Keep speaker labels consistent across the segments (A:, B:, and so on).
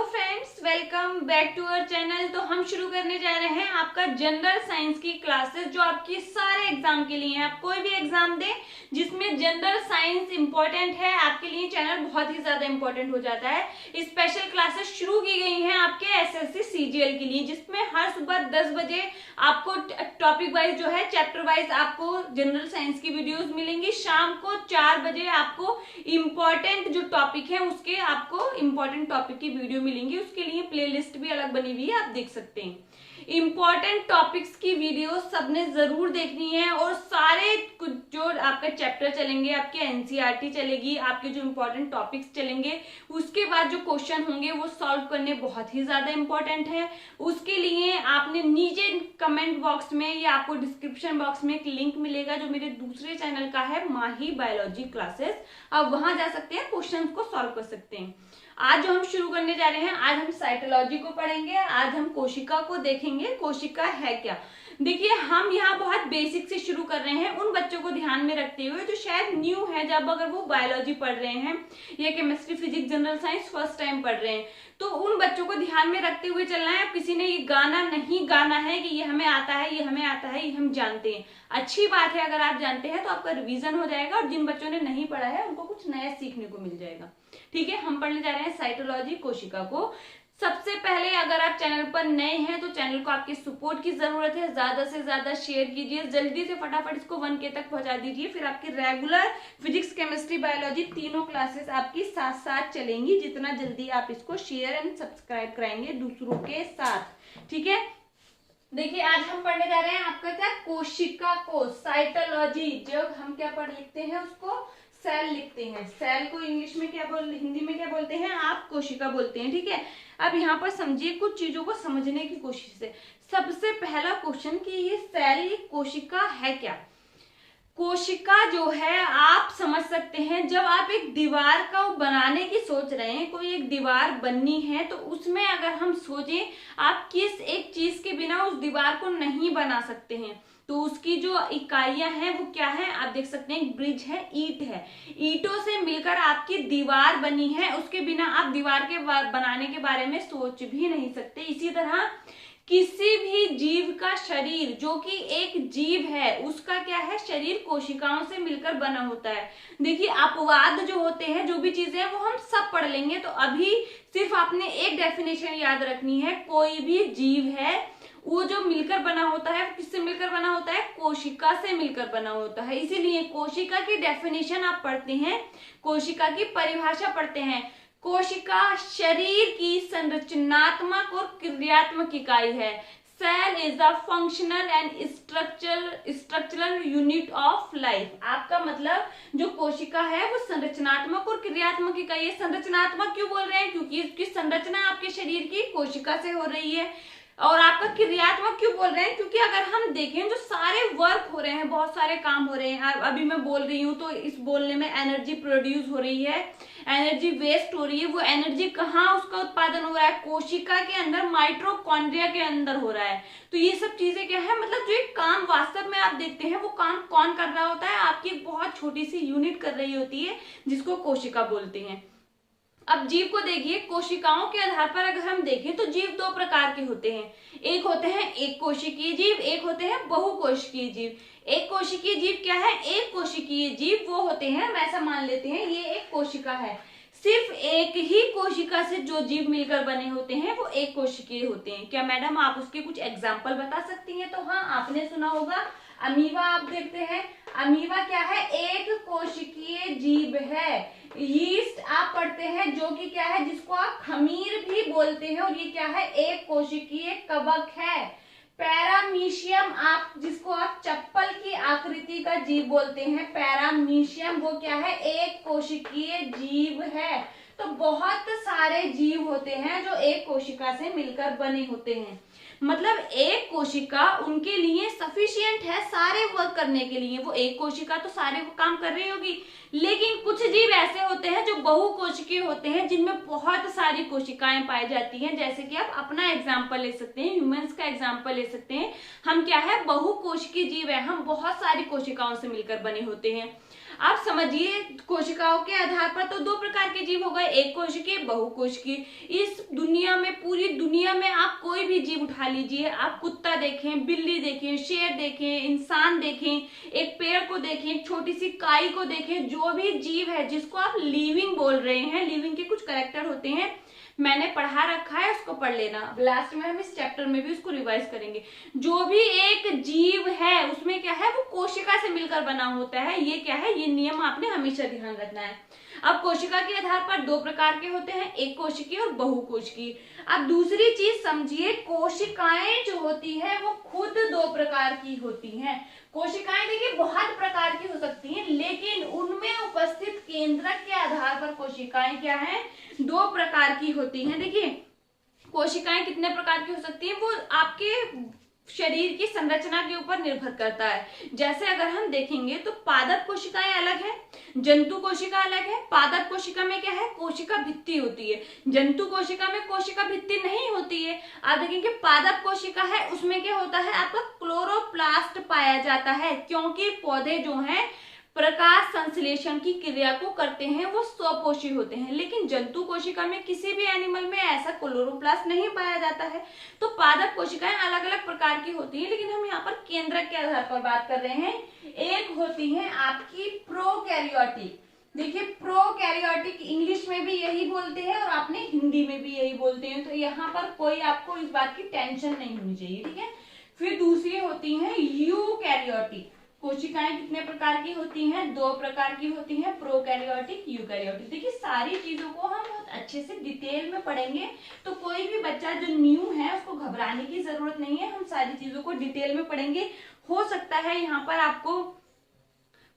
A: Hello friends, welcome back to our channel. तो हम शुरू करने जा रहे हैं आपका जनरल साइंस की क्लासेस जो आपकी सारे एग्जाम के लिए है। आप कोई भी एग्जाम दें जिसमें जनरल साइंस इंपॉर्टेंट है, आपके लिए चैनल बहुत ही ज्यादा इंपॉर्टेंट हो जाता है। स्पेशल क्लासेस शुरू की गई हैं आपके एसएससी सीजीएल के लिए, जिसमें हर सुबह 10 बजे आपको टॉपिक वाइज जो है चैप्टर वाइज आपको जनरल साइंस की वीडियोस मिलेंगी। शाम को 4 बजे आपको इम्पोर्टेंट जो टॉपिक है उसके आपको इम्पोर्टेंट टॉपिक की वीडियो मिलेंगी। उसके लिए प्लेलिस्ट भी अलग बनी हुई है, आप देख सकते हैं। इम्पोर्टेंट टॉपिक्स की वीडियो सबने जरूर देखनी है और सारे जो आपका चैप्टर चलेंगे, आपके एनसीईआरटी चलेगी, आपके जो इम्पोर्टेंट टॉपिक्स चलेंगे, उसके बाद जो क्वेश्चन होंगे वो सॉल्व करने बहुत ही ज्यादा इम्पोर्टेंट है। उसके लिए आपने नीचे कमेंट बॉक्स में या आपको डिस्क्रिप्शन बॉक्स में एक लिंक मिलेगा जो मेरे दूसरे चैनल का है, माही बायोलॉजी क्लासेस। आप वहां जा सकते हैं, क्वेश्चन को सॉल्व कर सकते हैं। आज जो हम शुरू करने जा रहे हैं, आज हम साइटोलॉजी को पढ़ेंगे। आज हम कोशिका को देखेंगे, कोशिका है क्या। देखिए, हम यहाँ बहुत बेसिक से शुरू कर रहे हैं, उन बच्चों को ध्यान में रखते हुए जो शायद न्यू है, जब अगर वो बायोलॉजी पढ़ रहे हैं या chemistry, physics, general science first time पढ़ रहे हैं, तो उन बच्चों को ध्यान में रखते हुए चलना है। किसी ने ये गाना नहीं गाना है कि ये हमें आता है, ये हमें आता है, ये हम जानते हैं। अच्छी बात है, अगर आप जानते हैं तो आपका रिवीजन हो जाएगा और जिन बच्चों ने नहीं पढ़ा है उनको कुछ नया सीखने को मिल जाएगा। ठीक है, हम पढ़ने जा रहे हैं साइटोलॉजी, कोशिका को। सबसे पहले अगर आप चैनल पर नए हैं तो चैनल को आपके सपोर्ट की जरूरत है। ज्यादा से ज्यादा शेयर कीजिए, जल्दी से फटाफट इसको 1K तक पहुंचा दीजिए। फिर आपकी रेगुलर फिजिक्स, केमिस्ट्री, बायोलॉजी तीनों क्लासेस आपकी साथ साथ चलेंगी, जितना जल्दी आप इसको शेयर एंड सब्सक्राइब कराएंगे दूसरों के साथ। ठीक है, देखिए आज हम पढ़ने जा रहे हैं आपका क्या, कोशिका को, साइटोलॉजी। जब हम क्या पढ़ लिखते हैं उसको सेल लिखते हैं। सेल को इंग्लिश में क्या हिंदी में क्या बोलते हैं, आप कोशिका बोलते हैं। ठीक है, अब यहाँ पर समझिए, कुछ चीजों को समझने की कोशिश है। सबसे पहला क्वेश्चन कि ये सेल, ये कोशिका है क्या। कोशिका जो है, आप समझ सकते हैं, जब आप एक दीवार का बनाने की सोच रहे हैं, कोई एक दीवार बननी है, तो उसमें अगर हम सोचें आप किस एक चीज के बिना उस दीवार को नहीं बना सकते हैं, तो उसकी जो इकाइयां हैं वो क्या है, आप देख सकते हैं। ब्रिज है, ईंट है, ईंटों से मिलकर आपकी दीवार बनी है, उसके बिना आप दीवार के बनाने के बारे में सोच भी नहीं सकते। इसी तरह किसी भी जीव का शरीर, जो कि एक जीव है, उसका क्या है, शरीर कोशिकाओं से मिलकर बना होता है। देखिए, अपवाद जो होते हैं, जो भी चीजें हैं वो हम सब पढ़ लेंगे। तो अभी सिर्फ आपने एक डेफिनेशन याद रखनी है, कोई भी जीव है वो जो मिलकर बना होता है, किससे मिलकर बना होता है, कोशिका से मिलकर बना होता है। इसीलिए कोशिका की डेफिनेशन आप पढ़ते हैं, कोशिका की परिभाषा पढ़ते हैं। कोशिका शरीर की संरचनात्मक और क्रियात्मक इकाई है। Cell is the functional and structural unit of life. आपका मतलब जो कोशिका है वो संरचनात्मक और क्रियात्मक इकाई है। संरचनात्मक क्यों बोल रहे हैं, क्योंकि इसकी संरचना आपके शरीर की कोशिका से हो रही है। और आपका क्रियात्मक क्यों बोल रहे हैं, क्योंकि अगर हम देखें जो सारे वर्क हो रहे हैं, बहुत सारे काम हो रहे हैं, अभी मैं बोल रही हूँ तो इस बोलने में एनर्जी प्रोड्यूस हो रही है, एनर्जी वेस्ट हो रही है। वो एनर्जी कहाँ उसका उत्पादन हो रहा है, कोशिका के अंदर, माइटोकॉन्ड्रिया के अंदर हो रहा है। तो ये सब चीजें क्या है, मतलब जो एक काम वास्तव में आप देखते हैं वो काम कौन कर रहा होता है, आपकी एक बहुत छोटी सी यूनिट कर रही होती है, जिसको कोशिका बोलते हैं। अब जीव को देखिए, कोशिकाओं के आधार पर अगर हम देखें तो जीव दो प्रकार के होते हैं। एक होते हैं एक कोशिकीय जीव, एक होते हैं बहुकोशिकीय जीव। एक कोशिकीय जीव क्या है, एक कोशिकीय जीव वो होते हैं, हम ऐसा मान लेते हैं ये एक कोशिका है, सिर्फ एक ही कोशिका से जो जीव मिलकर बने होते हैं वो एक कोशिकीय होते हैं। क्या मैडम आप उसके कुछ एग्जाम्पल बता सकती हैं। तो हाँ, आपने सुना होगा अमीबा। आप देखते हैं अमीबा क्या है, एक कोशिकीय जीव है। यीस्ट आप पढ़ते हैं जो कि क्या है, जिसको आप खमीर भी बोलते हैं, और ये क्या है, एक कोशिकीय कवक है। पैरामीशियम आप जिसको आप चप्पल की आकृति का जीव बोलते हैं, पैरामीशियम वो क्या है, एक कोशिकीय जीव है। तो बहुत सारे जीव होते हैं जो एक कोशिका से मिलकर बने होते हैं। मतलब एक कोशिका उनके लिए सफिशिएंट है सारे वर्क करने के लिए। वो एक कोशिका तो सारे काम कर रही होगी, लेकिन कुछ जीव ऐसे होते हैं जो बहुकोशिकीय होते हैं, जिनमें बहुत सारी कोशिकाएं पाई जाती हैं। जैसे कि आप अपना एग्जांपल ले सकते हैं, ह्यूमंस का एग्जांपल ले सकते हैं। हम क्या है, बहुकोशिकीय जीव है, हम बहुत सारी कोशिकाओं से मिलकर बने होते हैं। आप समझिए कोशिकाओं के आधार पर तो दो प्रकार के जीव हो गए, एक कोशिकीय, बहुकोशिकीय। इस दुनिया में, पूरी दुनिया में आप कोई भी जीव उठा लीजिए, आप कुत्ता देखें, बिल्ली देखें, शेर देखें, इंसान देखें, एक पेड़ को देखें, एक छोटी सी काई को देखें, जो भी जीव है जिसको आप लिविंग बोल रहे हैं, लिविंग के कुछ कैरेक्टर होते हैं, मैंने पढ़ा रखा है, उसको पढ़ लेना। लास्ट में हम इस चैप्टर में भी उसको रिवाइज करेंगे। जो भी एक जीव है उसमें क्या है, वो कोशिका से मिलकर बना होता है। ये क्या है, ये नियम आपने हमेशा ध्यान रखना है। अब कोशिका के आधार पर दो प्रकार के होते हैं, एक कोशिकीय और बहुकोशिकीय। अब दूसरी चीज समझिए, कोशिकाएं जो होती है वो खुद दो प्रकार की होती हैं। कोशिकाएं देखिए बहुत प्रकार की हो सकती हैं, लेकिन उनमें उपस्थित केंद्रक के आधार पर कोशिकाएं क्या है, दो प्रकार की होती हैं। देखिए कोशिकाएं कितने प्रकार की हो सकती हैं, वो आपके शरीर की संरचना के ऊपर निर्भर करता है। जैसे अगर हम देखेंगे तो पादप कोशिकाएं अलग है, जंतु कोशिका अलग है। पादप कोशिका में क्या है, कोशिका भित्ति होती है, जंतु कोशिका में कोशिका भित्ति नहीं होती है। आप देखेंगे पादप कोशिका है, उसमें क्या होता है, आपका क्लोरोप्लास्ट पाया जाता है, क्योंकि पौधे जो हैं प्रकाश संश्लेषण की क्रिया को करते हैं, वो स्वपोषी होते हैं। लेकिन जंतु कोशिका में, किसी भी एनिमल में ऐसा क्लोरोप्लास्ट नहीं पाया जाता है। तो पादप कोशिकाएं अलग अलग प्रकार की होती हैं, लेकिन हम यहाँ पर केंद्रक के आधार पर बात कर रहे हैं। एक होती है आपकी प्रोकैरियोटिक। देखिए प्रोकैरियोटिक इंग्लिश में भी यही बोलते हैं और आपने हिंदी में भी यही बोलते हैं, तो यहाँ पर कोई आपको इस बात की टेंशन नहीं होनी चाहिए, ठीक है। फिर दूसरी होती है यूकैरियोटिक। कोशिकाएं कितने प्रकार की होती हैं, दो प्रकार की होती हैं, प्रोकैरियोटिक, यूकैरियोटिक। देखिए सारी चीजों को हम बहुत अच्छे से डिटेल में पढ़ेंगे, तो कोई भी बच्चा जो न्यू है उसको घबराने की जरूरत नहीं है। हम सारी चीजों को डिटेल में पढ़ेंगे। हो सकता है यहाँ पर आपको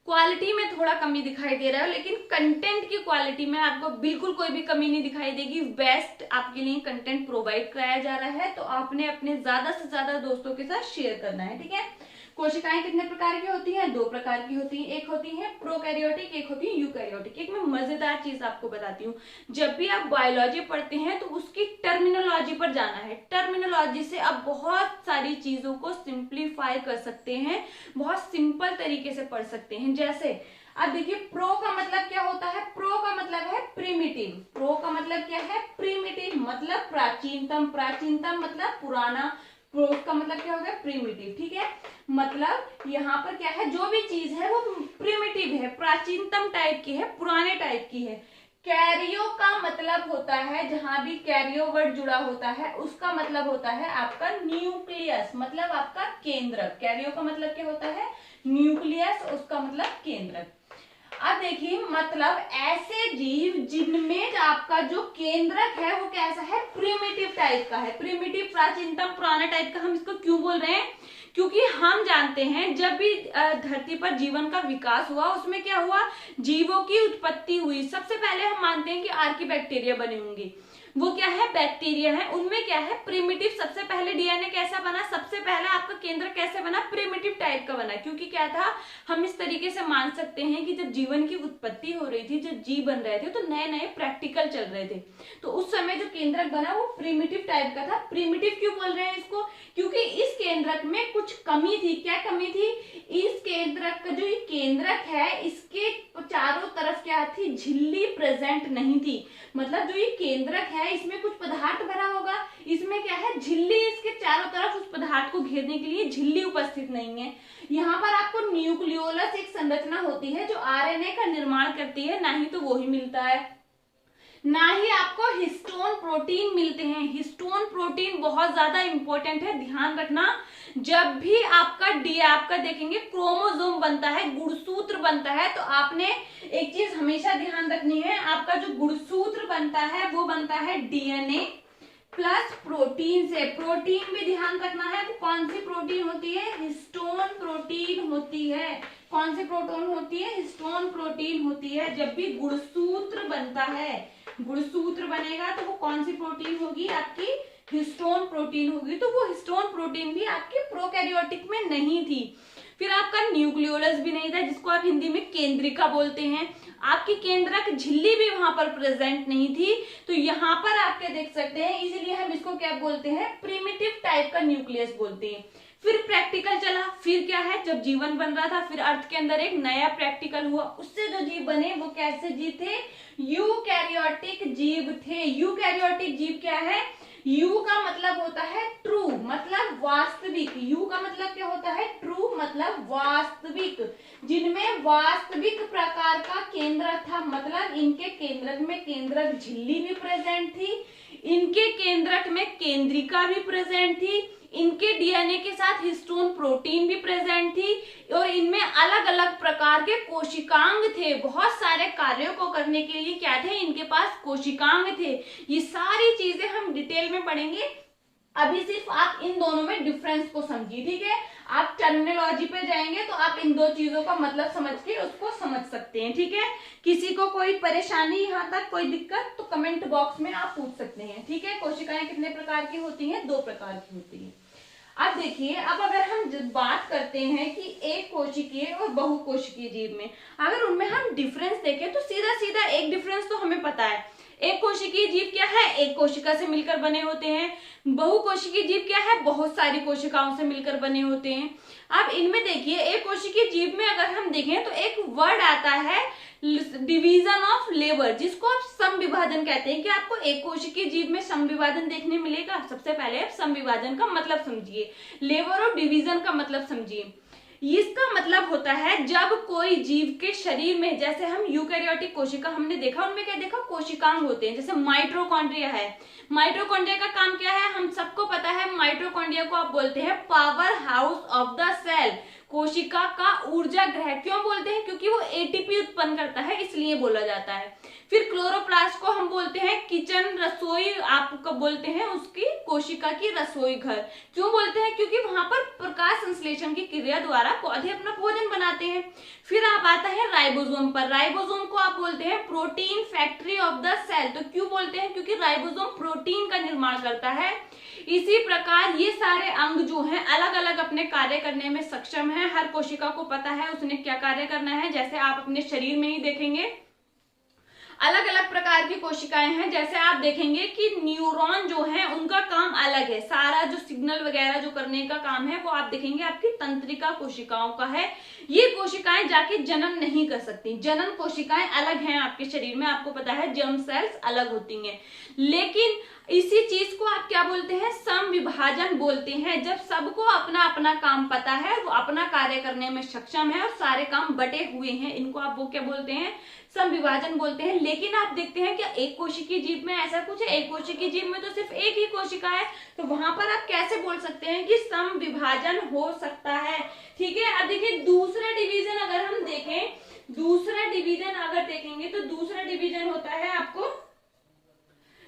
A: क्वालिटी में थोड़ा कमी दिखाई दे रहा है, लेकिन कंटेंट की क्वालिटी में आपको बिल्कुल कोई भी कमी नहीं दिखाई देगी। बेस्ट आपके लिए कंटेंट प्रोवाइड कराया जा रहा है, तो आपने अपने ज्यादा से ज्यादा दोस्तों के साथ शेयर करना है, ठीक है। कोशिकाएं कितने प्रकार की होती हैं, दो प्रकार की होती हैं, एक होती है प्रोकैरियोटिक, एक होती है यूकैरियोटिक। एक मैं मजेदार चीज आपको बताती हूँ, जब भी आप बायोलॉजी पढ़ते हैं तो उसकी टर्मिनोलॉजी पर जाना है। टर्मिनोलॉजी से आप बहुत सारी चीजों को सिंप्लीफाई कर सकते हैं, बहुत सिंपल तरीके से पढ़ सकते हैं। जैसे अब देखिए प्रो का मतलब क्या होता है, प्रो का मतलब है प्रिमिटिव। प्रो का मतलब क्या है, प्रिमिटिव मतलब प्राचीनतम, प्राचीनतम मतलब पुराना, प्रो का मतलब क्या हो गया, प्रिमिटिव, ठीक है। मतलब यहाँ पर क्या है, जो भी चीज है वो प्रिमिटिव है, प्राचीनतम टाइप की है, पुराने टाइप की है। कैरियो का मतलब होता है, जहां भी कैरियो वर्ड जुड़ा होता है उसका मतलब होता है आपका न्यूक्लियस, मतलब आपका केंद्रक। कैरियो का मतलब क्या होता है, न्यूक्लियस, उसका मतलब केंद्रक। अब देखिए मतलब ऐसे जीव जिनमें आपका जो केंद्रक है वो कैसा है, प्रिमिटिव टाइप का है। प्रिमिटिव प्राचीनतम पुराना टाइप का। हम इसको क्यों बोल रहे हैं, क्योंकि हम जानते हैं जब भी धरती पर जीवन का विकास हुआ उसमें क्या हुआ, जीवों की उत्पत्ति हुई। सबसे पहले हम मानते हैं कि आर्कीबैक्टीरिया बने होंगे, वो क्या है, बैक्टीरिया है। उनमें क्या है, प्रिमिटिव। सबसे पहले डीएनए कैसा बना, सबसे पहले आपका केंद्र कैसे बना, प्रिमिटिव टाइप का बना। क्योंकि क्या था, हम इस तरीके से मान सकते हैं कि जब जीवन की उत्पत्ति हो रही थी, जब जीव बन रहे थे, तो नए नए प्रैक्टिकल चल रहे थे, तो उस समय जो केंद्रक बना वो प्रिमिटिव टाइप का था। प्रिमिटिव क्यों बोल रहे हैं इसको, क्योंकि इस केंद्रक में कुछ कमी थी। क्या कमी थी, इस केंद्रक का जो ये केंद्रक है इसके चारों तरफ क्या थी, झिल्ली प्रेजेंट नहीं थी। मतलब जो ये केंद्रक है इसमें कुछ पदार्थ भरा होगा, इसमें क्या है, झिल्ली, इसके चारों तरफ उस पदार्थ को घेरने के लिए झिल्ली उपस्थित नहीं है। यहाँ पर आपको न्यूक्लियोलस एक संरचना होती है जो आरएनए का निर्माण करती है, ना ही तो वो ही मिलता है, ना ही आपको हिस्टोन प्रोटीन मिलते हैं। हिस्टोन प्रोटीन बहुत ज्यादा इंपॉर्टेंट है, ध्यान रखना। जब भी आपका देखेंगे क्रोमोसोम बनता है, गुणसूत्र बनता है, तो आपने एक चीज हमेशा ध्यान रखनी है, आपका जो गुणसूत्र बनता है वो बनता है डीएनए प्लस प्रोटीन से। प्रोटीन भी ध्यान रखना है, वो कौन सी प्रोटीन होती है, हिस्टोन प्रोटीन होती है। कौन सी प्रोटीन होती है, हिस्टोन प्रोटीन होती है। जब भी गुणसूत्र बनता है, गुणसूत्र बनेगा तो वो कौन सी प्रोटीन होगी, आपकी हिस्टोन प्रोटीन होगी। तो वो हिस्टोन प्रोटीन भी आपके प्रोकैरियोटिक में नहीं थी। फिर आपका न्यूक्लियोलस भी नहीं था, जिसको आप हिंदी में केंद्रिका बोलते हैं। आपकी केंद्रक झिल्ली भी वहां पर प्रेजेंट नहीं थी, तो यहाँ पर आपके देख सकते हैं, इसीलिए हम इसको क्या बोलते हैं, प्रिमिटिव टाइप का न्यूक्लियस बोलते हैं। फिर प्रैक्टिकल चला, फिर क्या है, जब जीवन बन रहा था फिर अर्थ के अंदर एक नया प्रैक्टिकल हुआ, उससे जो जीव बने वो कैसे जीव थे, यूकैरियोटिक जीव थे। यूकैरियोटिक जीव क्या है, यू का मतलब होता है ट्रू, मतलब वास्तविक। यू का मतलब क्या होता है, ट्रू मतलब वास्तविक, जिनमें वास्तविक प्रकार का केंद्रक था, मतलब इनके केंद्रक में केंद्रक झिल्ली भी प्रेजेंट थी, इनके केंद्रक में केंद्रिका भी प्रेजेंट थी, इनके डीएनए के साथ हिस्टोन प्रोटीन भी प्रेजेंट थी, और इनमें अलग अलग प्रकार के कोशिकांग थे। बहुत सारे कार्यों को करने के लिए क्या थे, इनके पास कोशिकांग थे। ये सारी चीजें हम डिटेल में पढ़ेंगे। अभी सिर्फ आप इन दोनों में डिफरेंस को समझिए, ठीक है। आप टर्मिनोलॉजी पे जाएंगे तो आप इन दो चीजों का मतलब समझ के उसको समझ सकते हैं, ठीक है। किसी को कोई परेशानी, यहाँ तक कोई दिक्कत, तो कमेंट बॉक्स में आप पूछ सकते हैं, ठीक है। कोशिकाएं कितने प्रकार की होती हैं, 2 प्रकार की होती है। अब देखिए, अब अगर हम बात करते हैं कि एक कोशिकीय और बहुकोशिकीय जीव में अगर उनमें हम डिफरेंस देखें तो सीधा सीधा एक डिफरेंस तो हमें पता है। एक कोशिकीय जीव क्या है, एक कोशिका से मिलकर बने होते हैं। बहुकोशिकीय जीव क्या है, बहुत सारी कोशिकाओं से मिलकर बने होते हैं। अब इनमें देखिए, एक कोशिकीय जीव में अगर हम देखें तो एक वर्ड आता है डिवीजन ऑफ लेबर, जिसको आप समविभाजन कहते हैं। कि आपको एक कोशिकीय जीव में समविभाजन देखने मिलेगा। सबसे पहले आप समविभाजन का मतलब समझिए, लेबर और डिवीजन का मतलब समझिए। इसका मतलब होता है जब कोई जीव के शरीर में, जैसे हम यूकैरियोटिक कोशिका हमने देखा, उनमें क्या देखा, कोशिकांग होते हैं। जैसे माइटोकॉन्ड्रिया है, माइटोकॉन्ड्रिया का काम क्या है, हम सबको पता है। माइटोकॉन्ड्रिया को आप बोलते हैं power house of the cell, कोशिका का ऊर्जा ग्रह। क्यों बोलते हैं, क्योंकि वो एटीपी उत्पन्न करता है, इसलिए बोला जाता है। फिर क्लोरोप्लास्ट को हम बोलते हैं किचन, रसोई, आप कब बोलते हैं उसकी कोशिका की रसोई घर। क्यों बोलते हैं, क्योंकि वहां पर प्रकाश संश्लेषण की क्रिया द्वारा पौधे अपना भोजन बनाते हैं। फिर आप आता है राइबोसोम पर। राइबोसोम को आप बोलते हैं protein factory of the cell. तो क्यों बोलते हैं, क्योंकि राइबोसोम प्रोटीन का निर्माण करता है। इसी प्रकार ये सारे अंग जो हैं अलग अलग अपने कार्य करने में सक्षम हैं। हर कोशिका को पता है उसने क्या कार्य करना है। जैसे आप अपने शरीर में ही देखेंगे अलग अलग प्रकार की कोशिकाएं हैं। जैसे आप देखेंगे कि न्यूरॉन जो है उनका काम अलग है, सारा जो सिग्नल वगैरह जो करने का काम है वो आप देखेंगे आपकी तंत्रिका कोशिकाओं का है। ये कोशिकाएं जाके जनन नहीं कर सकती, जनन कोशिकाएं अलग हैं आपके शरीर में। आपको पता है जर्म सेल्स अलग होती हैं, लेकिन इसी चीज को आप क्या बोलते हैं, समविभाजन बोलते हैं। जब सबको अपना अपना काम पता है, वो अपना कार्य करने में सक्षम है और सारे काम बटे हुए हैं, इनको आप वो क्या बोलते हैं, समविभाजन बोलते हैं। लेकिन आप देखते हैं कि एक कोशिकीय जीव में ऐसा कुछ है, एक कोशिकीय जीव में तो सिर्फ एक ही कोशिका है, तो वहां पर आप कैसे बोल सकते हैं कि समविभाजन हो सकता है। ठीक है। अब देखिए दूसरा डिवीजन अगर हम देखें, दूसरा डिवीजन अगर देखेंगे तो दूसरा डिवीजन होता है, आपको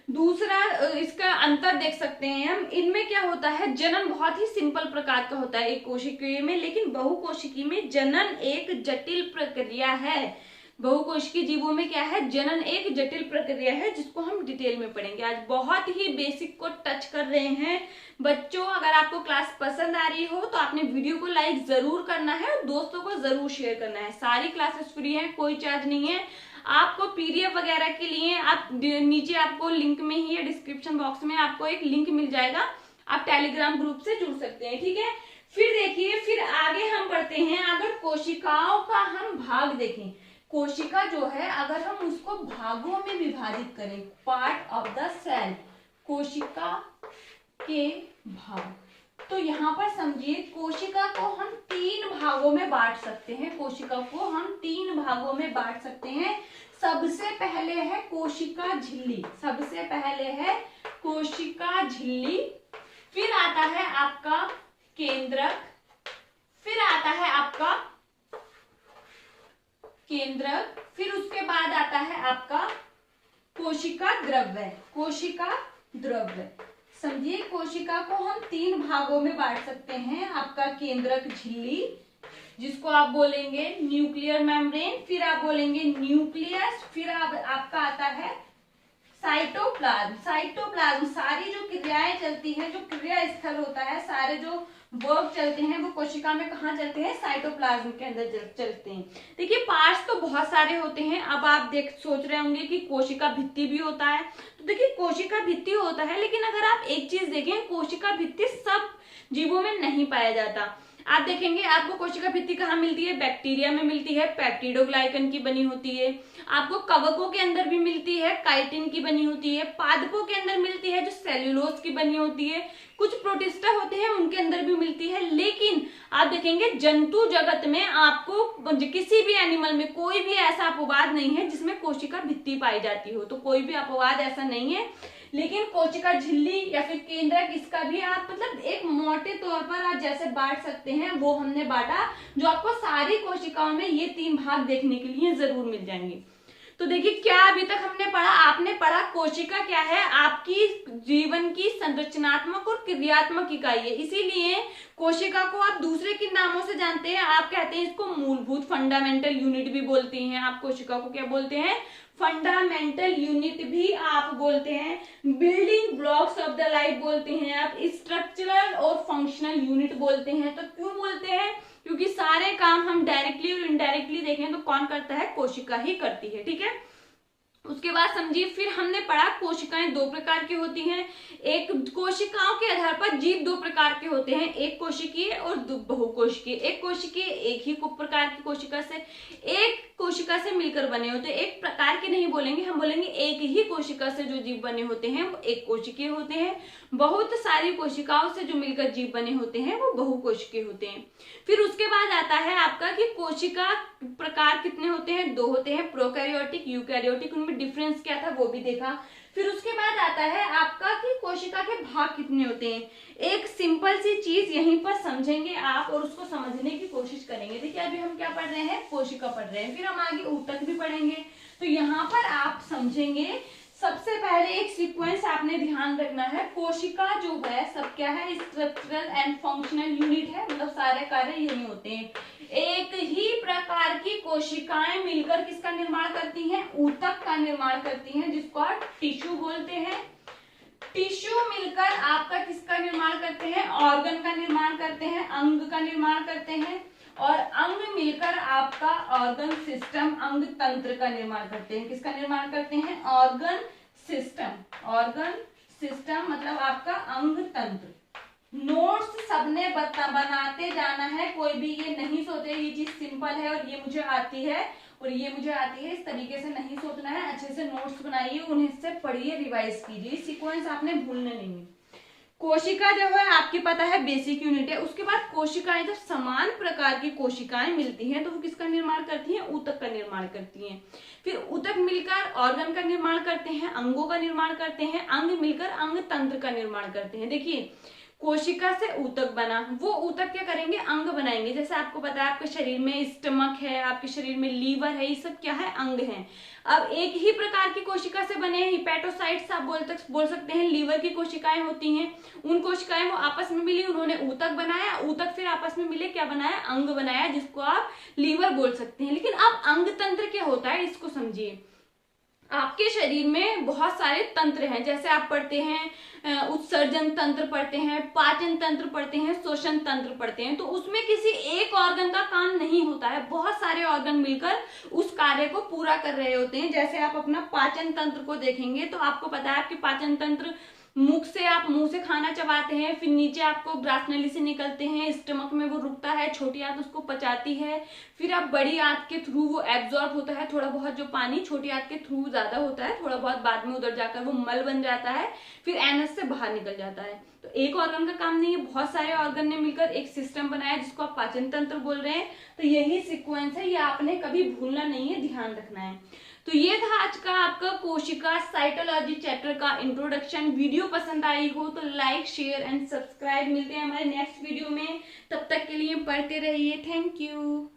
A: दूसरा इसका अंतर देख सकते हैं हम। इनमें क्या होता है, जनन बहुत ही सिंपल प्रकार का होता है एक कोशिकीय में, लेकिन बहुकोशिकीय में जनन एक जटिल प्रक्रिया है। बहुकोशिकीय जीवों में क्या है, जनन एक जटिल प्रक्रिया है, जिसको हम डिटेल में पढ़ेंगे। आज बहुत ही बेसिक को टच कर रहे हैं बच्चों। अगर आपको क्लास पसंद आ रही हो तो आपने वीडियो को लाइक जरूर करना है और दोस्तों को जरूर शेयर करना है। सारी क्लासेस फ्री हैं, कोई चार्ज नहीं है। आपको पीडीएफ वगैरह के लिए आप नीचे आपको लिंक में ही या डिस्क्रिप्शन बॉक्स में आपको एक लिंक मिल जाएगा, आप टेलीग्राम ग्रुप से जुड़ सकते हैं। ठीक है। फिर देखिए, फिर आगे हम बढ़ते हैं। अगर कोशिकाओं का हम भाग देखें, कोशिका जो है अगर हम उसको भागों में विभाजित करें, पार्ट ऑफ द सेल, कोशिका के भाग, तो यहाँ पर समझिए कोशिका को हम 3 भागों में बांट सकते हैं। कोशिका को हम 3 भागों में बांट सकते हैं। सबसे पहले है कोशिका झिल्ली, सबसे पहले है कोशिका झिल्ली, फिर आता है आपका केंद्रक, फिर आता है आपका केंद्रक, फिर उसके बाद आता है आपका कोशिका द्रव्य, कोशिका द्रव्य। समझिए कोशिका को हम 3 भागों में बांट सकते हैं। आपका केंद्रक झिल्ली, जिसको आप बोलेंगे न्यूक्लियर मेम्ब्रेन, फिर आप बोलेंगे न्यूक्लियस, फिर आपका आता है साइटोप्लाज्म। साइटोप्लाज्म सारी जो क्रियाएं चलती हैं, जो क्रिया स्थल होता है, सारे जो वर्क चलते हैं वो कोशिका में कहाँ चलते हैं, साइटोप्लाज्म के अंदर चलते हैं। देखिए पार्ट्स तो बहुत सारे होते हैं। अब आप सोच रहे होंगे कि कोशिका भित्ति भी होता है, तो देखिए कोशिका भित्ति होता है, लेकिन अगर आप एक चीज देखें, कोशिका भित्ति सब जीवों में नहीं पाया जाता। आप देखेंगे आपको कोशिका भित्ति कहाँ मिलती है, बैक्टीरिया में मिलती है, पेप्टिडोग्लाइकन की बनी होती है। आपको कवकों के अंदर भी मिलती है, काइटिन की बनी होती है। पादपों के अंदर मिलती है जो सेल्यूलोज की बनी होती है। कुछ प्रोटिस्टा होते हैं उनके अंदर भी मिलती है। लेकिन आप देखेंगे जंतु जगत में आपको किसी भी एनिमल में कोई भी ऐसा अपवाद नहीं है जिसमें कोशिका भित्ति पाई जाती हो, तो कोई भी अपवाद ऐसा नहीं है। लेकिन कोशिका झिल्ली या फिर केंद्रक, इसका भी आप मतलब एक मोटे तौर पर आप जैसे बांट सकते हैं वो हमने बांटा, जो आपको सारी कोशिकाओं में ये 3 भाग देखने के लिए जरूर मिल जाएंगे। तो देखिए क्या अभी तक हमने पढ़ा, आपने पढ़ा कोशिका क्या है, आपकी जीवन की संरचनात्मक और क्रियात्मक इकाई है। इसीलिए कोशिका को आप दूसरे किन नामों से जानते हैं, आप कहते हैं इसको मूलभूत फंडामेंटल यूनिट भी बोलते हैं। आप कोशिका को क्या बोलते हैं, फंडामेंटल यूनिट भी आप बोलते हैं। Building blocks of the life बोलते हैं आप, स्ट्रक्चरल और फंक्शनल यूनिट बोलते हैं। तो क्यों बोलते हैं, क्योंकि सारे काम हम डायरेक्टली और इनडायरेक्टली देखें तो कौन करता है, कोशिका ही करती है। ठीक है, उसके बाद समझिए फिर हमने पढ़ा कोशिकाएं 2 प्रकार की होती हैं। एक कोशिकाओं के आधार पर जीव 2 प्रकार के होते हैं, एक कोशिकीय और बहुकोशिकीय। एक कोशिकीय एक ही प्रकार की कोशिका से, एक कोशिका से मिलकर बने होते हैं। एक प्रकार के नहीं बोलेंगे, हम बोलेंगे एक ही कोशिका से जो जीव बने होते हैं वो एक कोशिकीय होते हैं। बहुत सारी कोशिकाओं से जो मिलकर जीव बने होते हैं वो बहुकोशिकीय होते हैं। फिर उसके बाद आता है आपका कि कोशिका प्रकार कितने होते हैं, 2 होते हैं, प्रोकैरियोटिक, यूकैरियोटिक। उनमें डिफरेंस क्या था वो भी देखा। फिर उसके बाद आता है आपका कि कोशिका के भाग कितने होते हैं। एक सिंपल सी चीज यहीं पर समझेंगे आप और उसको समझने की कोशिश करेंगे। देखिए अभी हम क्या पढ़ रहे हैं, कोशिका पढ़ रहे हैं, फिर हम आगे ऊतक भी पढ़ेंगे। तो यहाँ पर आप समझेंगे सबसे पहले एक सीक्वेंस आपने ध्यान रखना है। कोशिका जो है सब क्या है, स्ट्रक्चरल एंड फंक्शनल यूनिट है, मतलब सारे कार्य यही होते हैं। एक ही प्रकार की कोशिकाएं मिलकर किसका निर्माण करती हैं, ऊतक का निर्माण करती हैं, जिसको आप टिश्यू बोलते हैं। टिश्यू मिलकर आपका किसका निर्माण करते हैं, ऑर्गन का निर्माण करते हैं, अंग का निर्माण करते हैं। और अंग मिलकर आपका ऑर्गन सिस्टम, अंग तंत्र का निर्माण करते हैं। किसका निर्माण करते हैं, ऑर्गन सिस्टम। ऑर्गन सिस्टम मतलब आपका अंग तंत्र। नोट्स सबने बनाते जाना है, कोई भी ये नहीं सोचे ये चीज सिंपल है और ये मुझे आती है और ये मुझे आती है, इस तरीके से नहीं सोचना है। अच्छे से नोट्स बनाइए, उन्हें से पढ़िए, रिवाइज कीजिए, सीक्वेंस आपने भूलने नहीं है। कोशिका जो है आपकी पता है बेसिक यूनिट है। उसके बाद कोशिकाएं, जब समान प्रकार की कोशिकाएं मिलती हैं तो वो किसका निर्माण करती हैं, ऊतक का निर्माण करती हैं। फिर ऊतक मिलकर ऑर्गन का निर्माण करते हैं, अंगों का निर्माण करते हैं, अंग मिलकर अंग तंत्र का निर्माण करते हैं। देखिए कोशिका से ऊतक बना, वो ऊतक क्या करेंगे, अंग बनाएंगे। जैसे आपको पता है आपके शरीर में स्टमक है, आपके शरीर में लीवर है, ये सब क्या है, अंग हैं। अब एक ही प्रकार की कोशिका से बने हिपैटोसाइट्स आप बोल सकते हैं, लीवर की कोशिकाएं होती हैं। उन कोशिकाएं वो आपस में मिली, उन्होंने ऊतक बनाया, ऊतक फिर आपस में मिले क्या बनाया, अंग बनाया, जिसको आप लीवर बोल सकते हैं। लेकिन अब अंग तंत्र क्या होता है इसको समझिए। आपके शरीर में बहुत सारे तंत्र हैं, जैसे आप पढ़ते हैं उत्सर्जन तंत्र पढ़ते हैं, पाचन तंत्र पढ़ते हैं, श्वसन तंत्र पढ़ते हैं। तो उसमें किसी एक ऑर्गन का काम नहीं होता है, बहुत सारे ऑर्गन मिलकर उस कार्य को पूरा कर रहे होते हैं। जैसे आप अपना पाचन तंत्र को देखेंगे तो आपको पता है आपके पाचन तंत्र मुख से, आप मुंह से खाना चबाते हैं, फिर नीचे आपको ग्रासनली से निकलते हैं, स्टमक में वो रुकता है, छोटी आंत उसको पचाती है, फिर आप बड़ी आंत के थ्रू वो एब्जॉर्ब होता है थोड़ा बहुत जो पानी, छोटी आंत के थ्रू ज्यादा होता है थोड़ा बहुत, बाद में उधर जाकर वो मल बन जाता है, फिर एनस से बाहर निकल जाता है। तो एक ऑर्गन का काम नहीं है, बहुत सारे ऑर्गन ने मिलकर एक सिस्टम बनाया जिसको आप पाचन तंत्र बोल रहे हैं। तो यही सिक्वेंस है, ये आपने कभी भूलना नहीं है, ध्यान रखना है। तो ये था आज का आपका कोशिका साइटोलॉजी चैप्टर का इंट्रोडक्शन। वीडियो पसंद आई हो तो लाइक, शेयर एंड सब्सक्राइब। मिलते हैं हमारे नेक्स्ट वीडियो में, तब तक के लिए पढ़ते रहिए। Thank you.